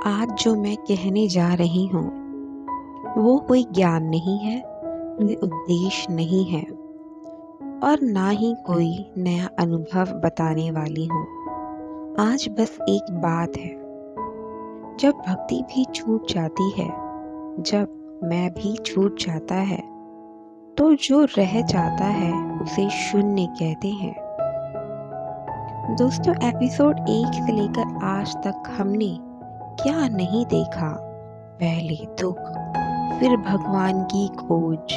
आज जो मैं कहने जा रही हूँ वो कोई ज्ञान नहीं है, कोई उपदेश नहीं है और ना ही कोई नया अनुभव बताने वाली हूँ। आज बस एक बात है, जब भक्ति भी छूट जाती है, जब मैं भी छूट जाता है, तो जो रह जाता है उसे शून्य कहते हैं। दोस्तों, एपिसोड 1 से लेकर आज तक हमने क्या नहीं देखा। पहले दुख, फिर भगवान की खोज,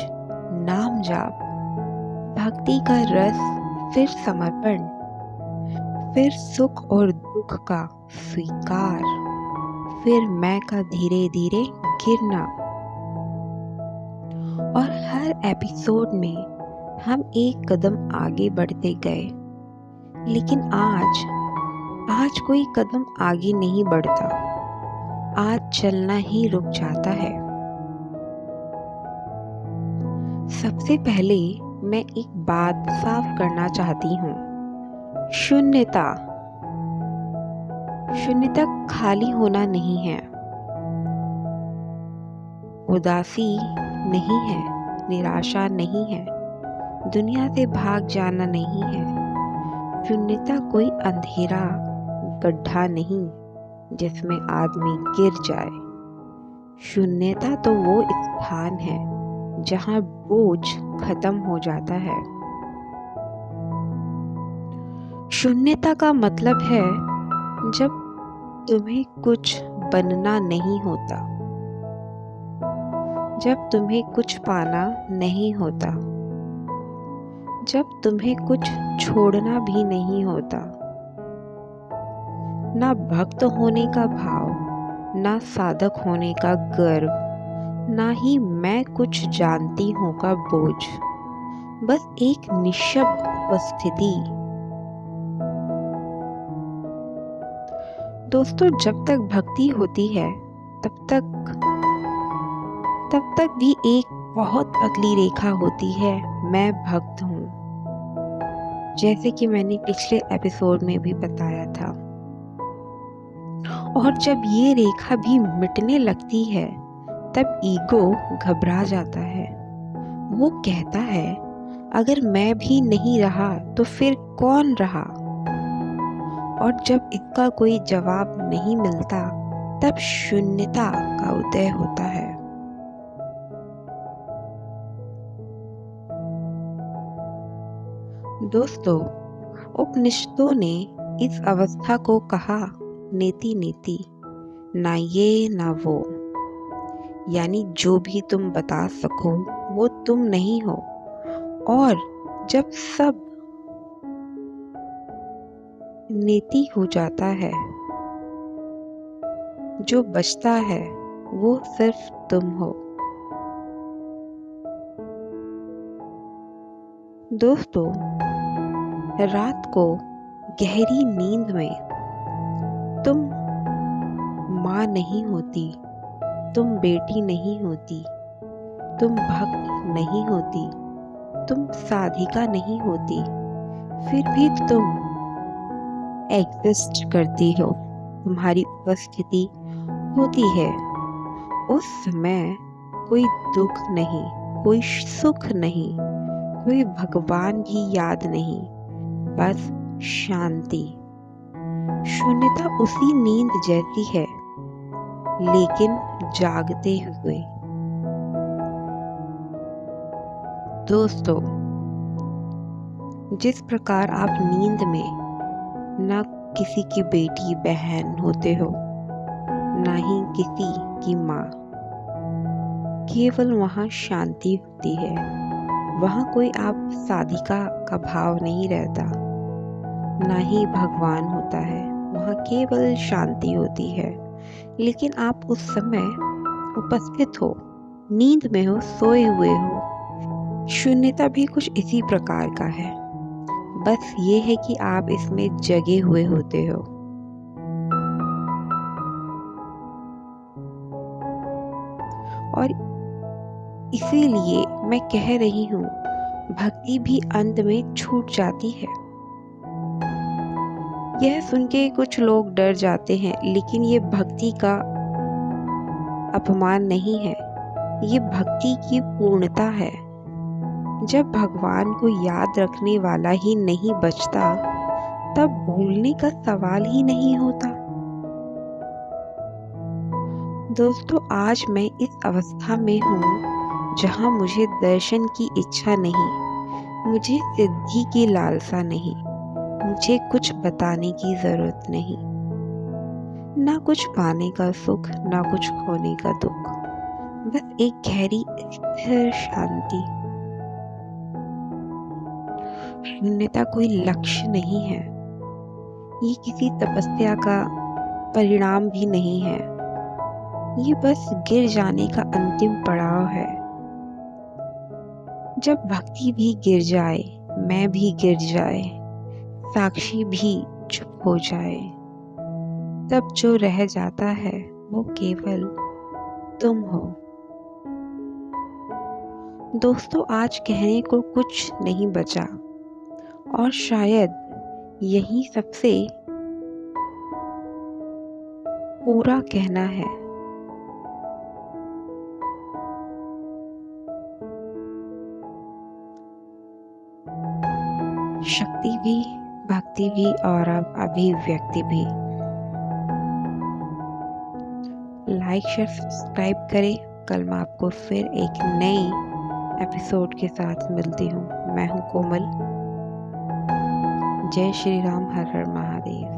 नाम जाप, भक्ति का रस, फिर समर्पण, फिर सुख और दुख का स्वीकार, फिर मैं का धीरे धीरे गिरना। और हर एपिसोड में हम एक कदम आगे बढ़ते गए, लेकिन आज कोई कदम आगे नहीं बढ़ता। आज चलना ही रुक जाता है। सबसे पहले मैं एक बात साफ करना चाहती हूँ। शून्यता खाली होना नहीं है, उदासी नहीं है, निराशा नहीं है, दुनिया से भाग जाना नहीं है। शून्यता कोई अंधेरा गड्ढा नहीं जिसमें आदमी गिर जाए। शून्यता तो वो स्थान है जहाँ बोझ खत्म हो जाता है। शून्यता का मतलब है जब तुम्हें कुछ बनना नहीं होता, जब तुम्हें कुछ पाना नहीं होता, जब तुम्हें कुछ छोड़ना भी नहीं होता। ना भक्त होने का भाव, ना साधक होने का गर्व, ना ही मैं कुछ जानती हूँ का बोझ, बस एक निशब्द उपस्थिति। दोस्तों, जब तक भक्ति होती है तब तक भी एक बहुत पतली रेखा होती है, मैं भक्त हूँ, जैसे कि मैंने पिछले एपिसोड में भी बताया था। और जब ये रेखा भी मिटने लगती है तब ईगो घबरा जाता है। वो कहता है, अगर मैं भी नहीं रहा तो फिर कौन रहा? और जब इसका कोई जवाब नहीं मिलता तब शून्यता का उदय होता है। दोस्तों, उपनिषदों ने इस अवस्था को कहा नेति नेति, ना ये ना वो, यानी जो भी तुम बता सको वो तुम नहीं हो। और जब सब नेति हो जाता है, जो बचता है वो सिर्फ तुम हो। दोस्तों, रात को गहरी नींद में तुम माँ नहीं होती, तुम बेटी नहीं होती, तुम भक्त नहीं होती, तुम साधिका नहीं होती, फिर भी तुम एग्जिस्ट करती हो, तुम्हारी उपस्थिति होती है। उस समय कोई दुख नहीं, कोई सुख नहीं, कोई भगवान की याद नहीं, बस शांति। शून्यता उसी नींद जैसी है, लेकिन जागते हुए। दोस्तों, जिस प्रकार आप नींद में ना किसी की बेटी बहन होते हो, ना ही किसी की माँ, केवल वहाँ शांति होती है। वहाँ कोई आप साधिका का भाव नहीं रहता, ना ही भगवान होता है, वहाँ केवल शांति होती है। लेकिन आप उस समय उपस्थित हो, नींद में हो, सोए हुए हो। शून्यता भी कुछ इसी प्रकार का है, बस ये है कि आप इसमें जगे हुए होते हो। और इसीलिए मैं कह रही हूँ, भक्ति भी अंत में छूट जाती है। यह सुन के कुछ लोग डर जाते हैं, लेकिन ये भक्ति का अपमान नहीं है, ये भक्ति की पूर्णता है। जब भगवान को याद रखने वाला ही नहीं बचता, तब भूलने का सवाल ही नहीं होता। दोस्तों, आज मैं इस अवस्था में हूँ जहाँ मुझे दर्शन की इच्छा नहीं, मुझे सिद्धि की लालसा नहीं, मुझे कुछ बताने की जरूरत नहीं। ना कुछ पाने का सुख, ना कुछ खोने का दुख, बस एक गहरी स्थिर शांति। शून्यता कोई लक्ष्य नहीं है, ये किसी तपस्या का परिणाम भी नहीं है, ये बस गिर जाने का अंतिम पड़ाव है। जब भक्ति भी गिर जाए, मैं भी गिर जाए, साक्षी भी चुप हो जाए, तब जो रह जाता है वो केवल तुम हो। दोस्तों, आज कहने को कुछ नहीं बचा, और शायद यही सबसे पूरा कहना है। शक्ति भी, भक्ति भी, और अब अभिव्यक्ति भी। लाइक, शेयर, सब्सक्राइब करें। कल मैं आपको फिर एक नई एपिसोड के साथ मिलती हूँ। मैं हूँ कोमल। जय श्री राम, हर हर महादेव।